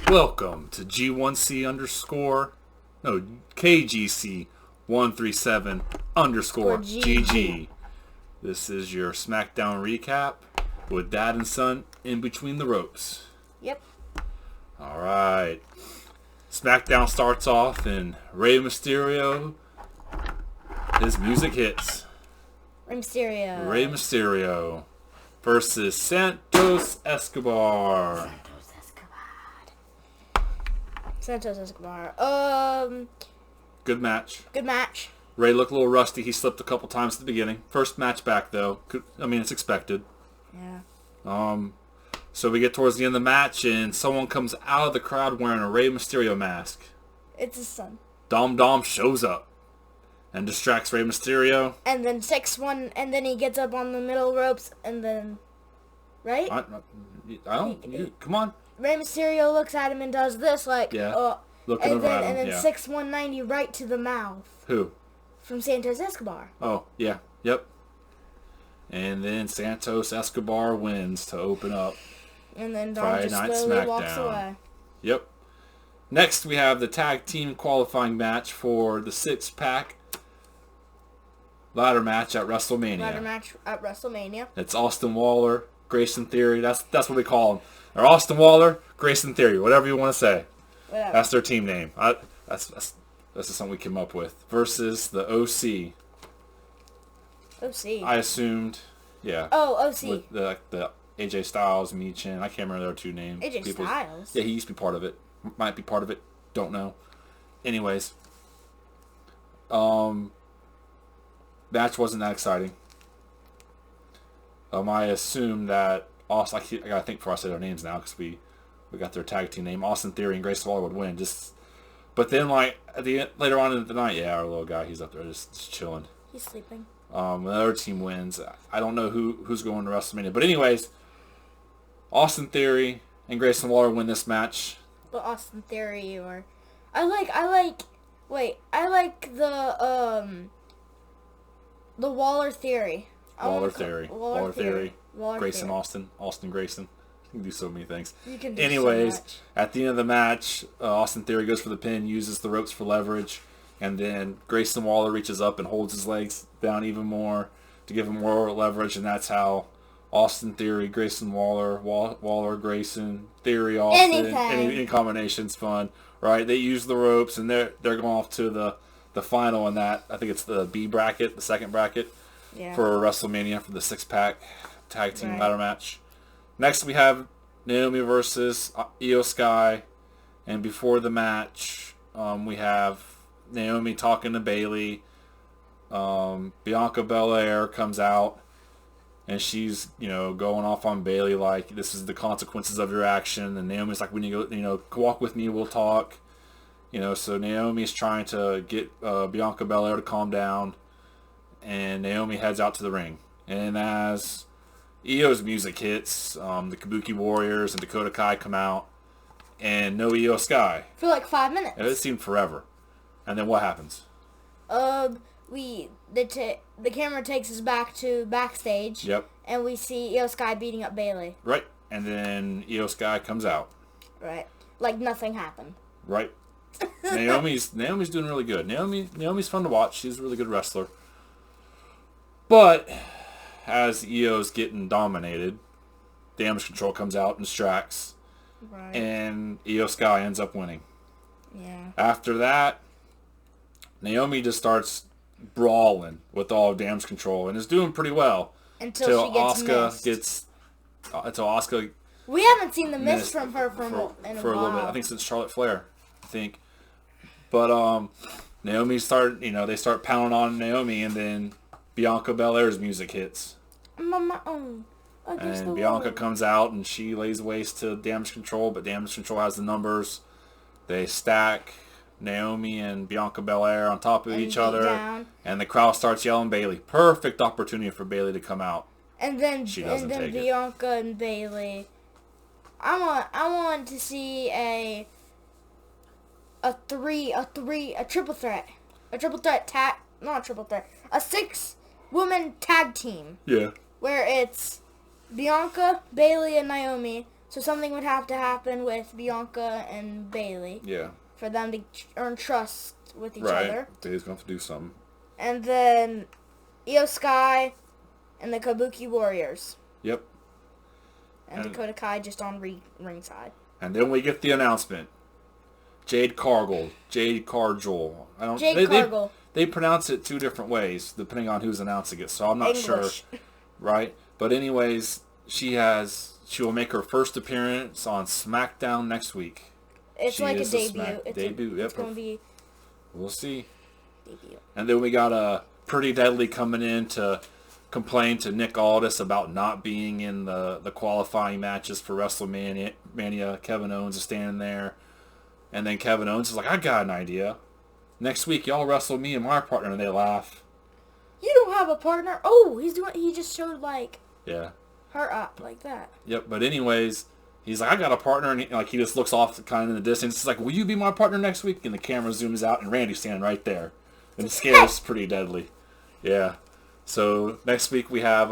Welcome to G1C underscore, no, KGC 137 underscore GG. This is your Smackdown recap with Dad&Son in between the ropes. Yep. Alright. Smackdown starts off and Rey Mysterio, his music hits. Rey Mysterio versus Santos Escobar. Santos Escobar. Good match. Rey looked a little rusty. He slipped a couple times at the beginning. First match back, though. It's expected. Yeah. So we get towards the end of the match, and someone comes out of the crowd wearing a Rey Mysterio mask. It's his son. Dom shows up and distracts Rey Mysterio. And then 6-1, and then he gets up on the middle ropes, and then... Right? I don't... come on. Rey Mysterio looks at him and does this, like... Yeah. Looking and over then, at him, and then 6-190 right to the mouth. Who? From Santos Escobar. Oh, yeah. Yep. And then Santos Escobar wins to open up And then Dom Friday just Night slowly Smackdown. walks away. Yep. Next, we have the tag team qualifying match for the 6-pack ladder match at WrestleMania. It's Austin Waller, Grayson Theory. That's what we call them. Or Austin Waller, Grayson Theory, whatever you want to say. Whatever. That's their team name. That's just something we came up with. Versus the OC. OC. I assumed, yeah. Oh, OC. With the AJ Styles, Michin. I can't remember their two names. AJ Styles? Yeah, he used to be part of it. Might be part of it. Don't know. Anyways. Match wasn't that exciting. I assumed that Austin, I gotta think before I say their names now because we got their tag team name. Austin Theory and Grayson Waller would win. But then like at the end, later on in the night, yeah, our little guy, he's up there just chilling. He's sleeping. The other team wins. I don't know who's going to WrestleMania. But anyways, Austin Theory and Grayson Waller win this match. But Austin Theory or... I like the Waller Theory. Waller Theory. Grayson Theory. Austin Grayson. You can do so many things. You can do Anyways, so much. at the end of the match, Austin Theory goes for the pin, uses the ropes for leverage, and then Grayson Waller reaches up and holds his legs down even more to give him more leverage, and that's how Austin Theory, Grayson Waller, Grayson, Theory, Austin, any combination's fun, right? They use the ropes, and they're going off to the final in that. I think it's the B bracket, the second bracket for WrestleMania for the 6-pack tag team ladder match. Next, we have Naomi versus Io Sky, and before the match, we have Naomi talking to Bayley. Bianca Belair comes out, and she's going off on Bayley like this is the consequences of your action. And Naomi's like, when you go, walk with me, we'll talk. So Naomi's trying to get Bianca Belair to calm down, and Naomi heads out to the ring. And as Io's music hits, the Kabuki Warriors and Dakota Kai come out, and no Io Sky. For like 5 minutes. It seemed forever. And then what happens? The camera takes us back to backstage. Yep. And we see Io Sky beating up Bayley. Right. And then Io Sky comes out. Right. Like nothing happened. Right. Naomi's doing really good. Naomi's fun to watch. She's a really good wrestler. But as Io's getting dominated, Damage Control comes out and distracts. Right. And Io Sky ends up winning. Yeah. After that, Naomi just starts brawling with all of Damage Control and is doing pretty well. Until she gets missed. Until Asuka... We haven't seen the miss from her for a little bit. I think since Charlotte Flair. But Naomi they start pounding on Naomi, and then Bianca Belair's music hits. And Bianca comes out, and she lays waste to Damage Control, but Damage Control has the numbers. They stack Naomi and Bianca Belair on top of each other, and the crowd starts yelling Bayley. Perfect opportunity for Bayley to come out. And then Bianca it. And Bayley. I want to see a triple threat. A 6-woman tag team. Yeah. Where it's Bianca, Bayley, and Naomi So something would have to happen with Bianca and Bailey. Yeah. For them to earn trust with each Right. other. Bailey's going to have to do something. And then Io Sky and the Kabuki Warriors. Yep. And Dakota Kai just on ringside. And then we get the announcement. Jade Cargill. Jade Cargill. Cargill. They pronounce it 2 different ways depending on who's announcing it, so I'm not sure. Right? But anyways, she will make her first appearance on Smackdown next week. It's like a debut. It's going to be... We'll see. Debut. And then we got Pretty Deadly coming in to complain to Nick Aldis about not being in the qualifying matches for WrestleMania. Kevin Owens is standing there. And then Kevin Owens is like, I got an idea. Next week, y'all wrestle me and my partner. And they laugh. You don't have a partner? Oh, he just showed, like... Yeah. Her up, like that. Yep, but anyways... He's like, I got a partner, and he just looks off kind of in the distance. He's like, will you be my partner next week? And the camera zooms out, and Randy's standing right there. And it scares Pretty Deadly. Yeah. So next week we have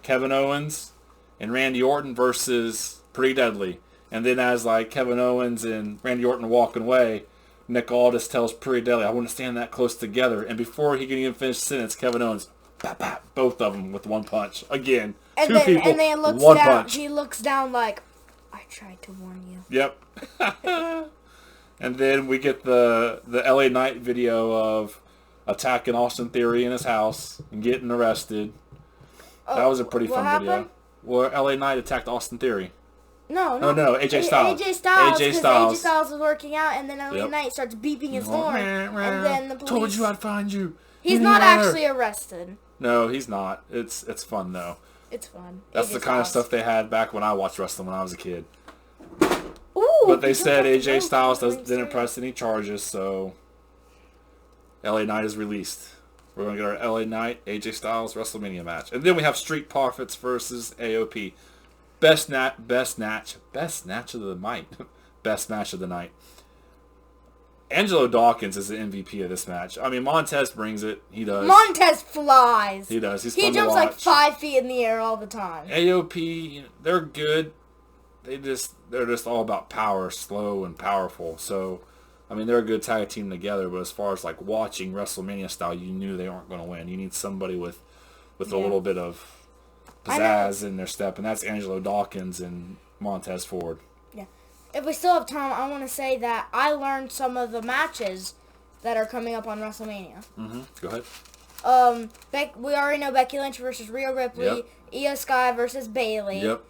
Kevin Owens and Randy Orton versus Pretty Deadly. And then as Kevin Owens and Randy Orton are walking away, Nick Aldis tells Pretty Deadly, I wouldn't stand that close together. And before he can even finish the sentence, Kevin Owens, bap, bap, both of them with one punch. Again. And Two then, people, and then looks one down, punch. he looks down like, I tried to warn you. Yep. And then we get the LA Knight video of attacking Austin Theory in his house and getting arrested. That was a pretty fun video. Where LA Knight attacked Austin Theory. No, AJ Styles. AJ Styles was working out, and then LA Knight starts beeping his horn, and then the police... Told you I'd find you. He's not actually arrested. No, he's not. It's fun, though. It's fun. That's the kind of stuff they had back when I watched wrestling when I was a kid. Ooh, but they said AJ Styles didn't press any charges, so LA Knight is released. We're going to get our LA Knight, AJ Styles WrestleMania match. And then we have Street Profits versus AOP. Best match of the night. Best match of the night. Angelo Dawkins is the MVP of this match. I mean, Montez brings it. He does. Montez flies. He does. He jumps like 5 feet in the air all the time. AOP, they're good. They're just all about power, slow and powerful. So, I mean, they're a good tag team together. But as far as watching WrestleMania style, you knew they weren't going to win. You need somebody with a little bit of pizzazz in their step, and that's Angelo Dawkins and Montez Ford. Yeah. If we still have time, I want to say that I learned some of the matches that are coming up on WrestleMania. Mm-hmm. Go ahead. We already know Becky Lynch versus Rhea Ripley. Yep. Io Sky versus Bailey. Yep.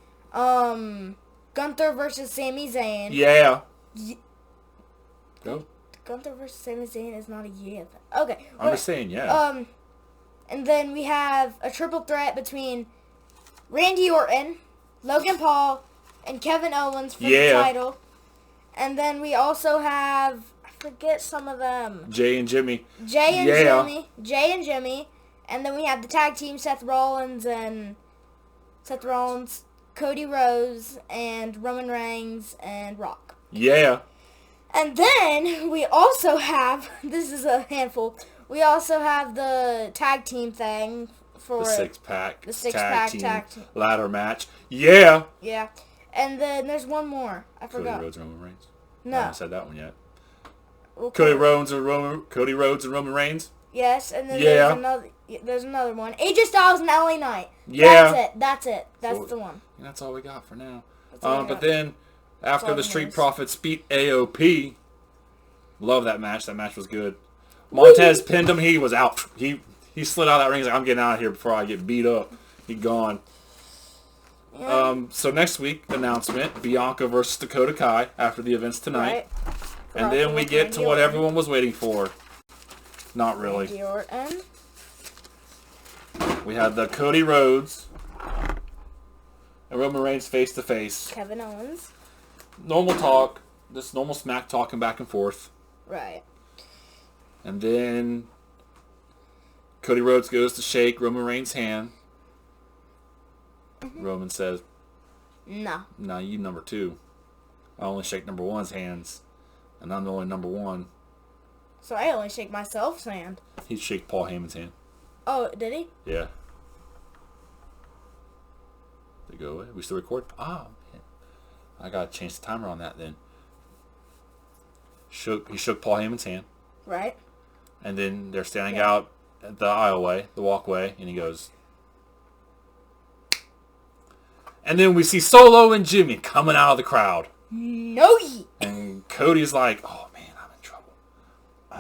Gunther versus Sami Zayn. Yeah. Go. Gunther versus Sami Zayn is not a yeah. Okay. I'm just saying, yeah. And then we have a triple threat between Randy Orton, Logan Paul, and Kevin Owens for the title. And then we also have, I forget some of them. Jay and Jimmy. Jay and Jimmy. And then we have the tag team, Seth Rollins, Cody Rhodes, and Roman Reigns, and Rock. Yeah. And then we also have, this is a handful, we also have the tag team thing for... The six-pack tag team ladder match. Yeah. Yeah. And then there's one more. I forgot. Cody Rhodes and Roman Reigns? No. I haven't said that one yet. Okay. Cody Rhodes and Roman Reigns? Yes, and then there's another one. AJ Styles and LA Knight. Yeah. That's it. That's the one. That's all we got for now. But then, after the Street Profits beat AOP, love that match. That match was good. Montez pinned him. He was out. He slid out of that ring. He's like, I'm getting out of here before I get beat up. He gone. Yeah. So next week, announcement, Bianca versus Dakota Kai after the events tonight. Right. And then we get to what everyone was waiting for. Not really. We had the Cody Rhodes and Roman Reigns face to face. Kevin Owens. Normal talk. Just normal smack talking back and forth. Right. And then Cody Rhodes goes to shake Roman Reigns' hand. Mm-hmm. Roman says, No, you number 2. I only shake number 1's hands. And I'm the only number 1. So I only shake myself's hand. He shake Paul Heyman's hand. Oh, did he? Yeah. They go away. We still record? Ah, man. I got to change the timer on that then. He shook Paul Heyman's hand. Right. And then they're standing out at the aisleway, the walkway, and he goes. And then we see Solo and Jimmy coming out of the crowd. No. And Cody's like, oh man, I'm in trouble.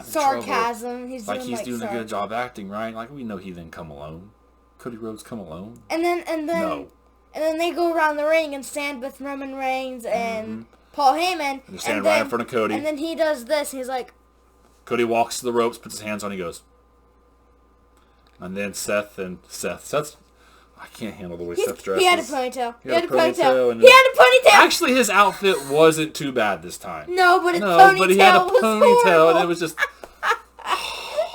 Sarcasm. He's like he's doing a good job acting, right? Like we know he didn't come alone. Cody Rhodes come alone. And then no. And then they go around the ring and stand with Roman Reigns and Paul Heyman. They're standing right in front of Cody. And then he does this. And he's like... Cody walks to the ropes, puts his hands on, he goes. And then Seth's... I can't handle the way Seth dresses. He had a ponytail. He had a ponytail. Actually, his outfit wasn't too bad this time. No, but his ponytail but he had a ponytail, horrible. And it was just...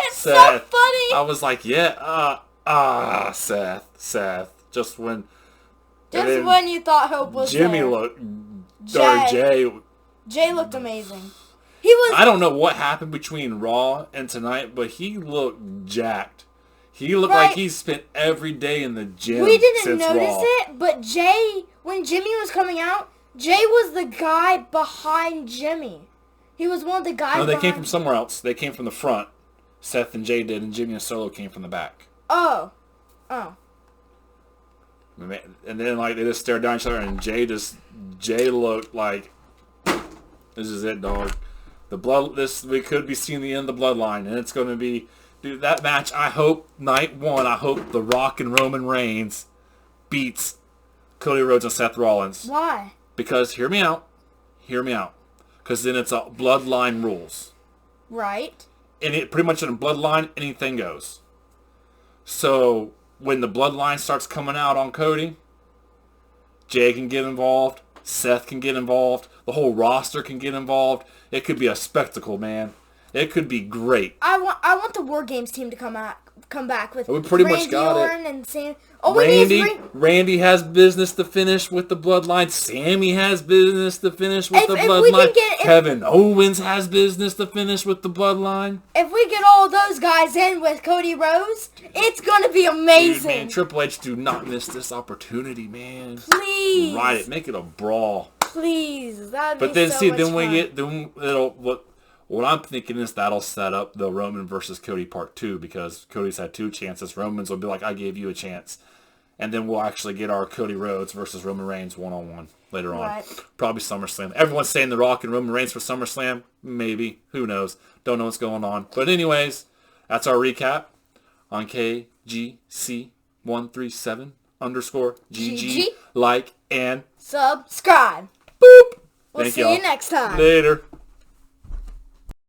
It's Seth. So funny. I was like, Seth. Just when you thought hope was Jimmy there. looked... Jay looked amazing. He was... I don't know what happened between Raw and tonight, but he looked jacked. He looked like he spent every day in the gym. We didn't since notice Raw. it, but when Jimmy was coming out, Jay was the guy behind Jimmy. He was one of the guys. No, they came from somewhere else. They came from the front. Seth and Jay did, and Jimmy and Solo came from the back. Oh. And then they just stared down each other, and Jay looked like, this is it, dog. We could be seeing the end of the Bloodline, and it's going to be. Dude, that match, I hope, night one, I hope The Rock and Roman Reigns beats Cody Rhodes and Seth Rollins. Why? Because, hear me out. Because then it's a Bloodline rules. Right. And it pretty much in a Bloodline, anything goes. So, when the Bloodline starts coming out on Cody, Jay can get involved, Seth can get involved, the whole roster can get involved. It could be a spectacle, man. It could be great. I want the War Games team to come back with we pretty much got Orton and Sam. Randy has business to finish with the Bloodline. Sammy has business to finish with the Bloodline. Kevin Owens has business to finish with the Bloodline. If we get all those guys in with Cody Rhodes, it's gonna be amazing. Dude, man, Triple H, do not miss this opportunity, man. Please. Ride it. Make it a brawl. Please. That'd be But then so see, much then fun. we get what I'm thinking is that'll set up the Roman versus Cody part 2 because Cody's had 2 chances. Roman's will be like, I gave you a chance. And then we'll actually get our Cody Rhodes versus Roman Reigns one-on-one later on. Right. Probably SummerSlam. Everyone's saying The Rock and Roman Reigns for SummerSlam. Maybe. Who knows? Don't know what's going on. But anyways, that's our recap on KGC137_GG. Like and subscribe. boop. We'll Thank see y'all. you next time. Later.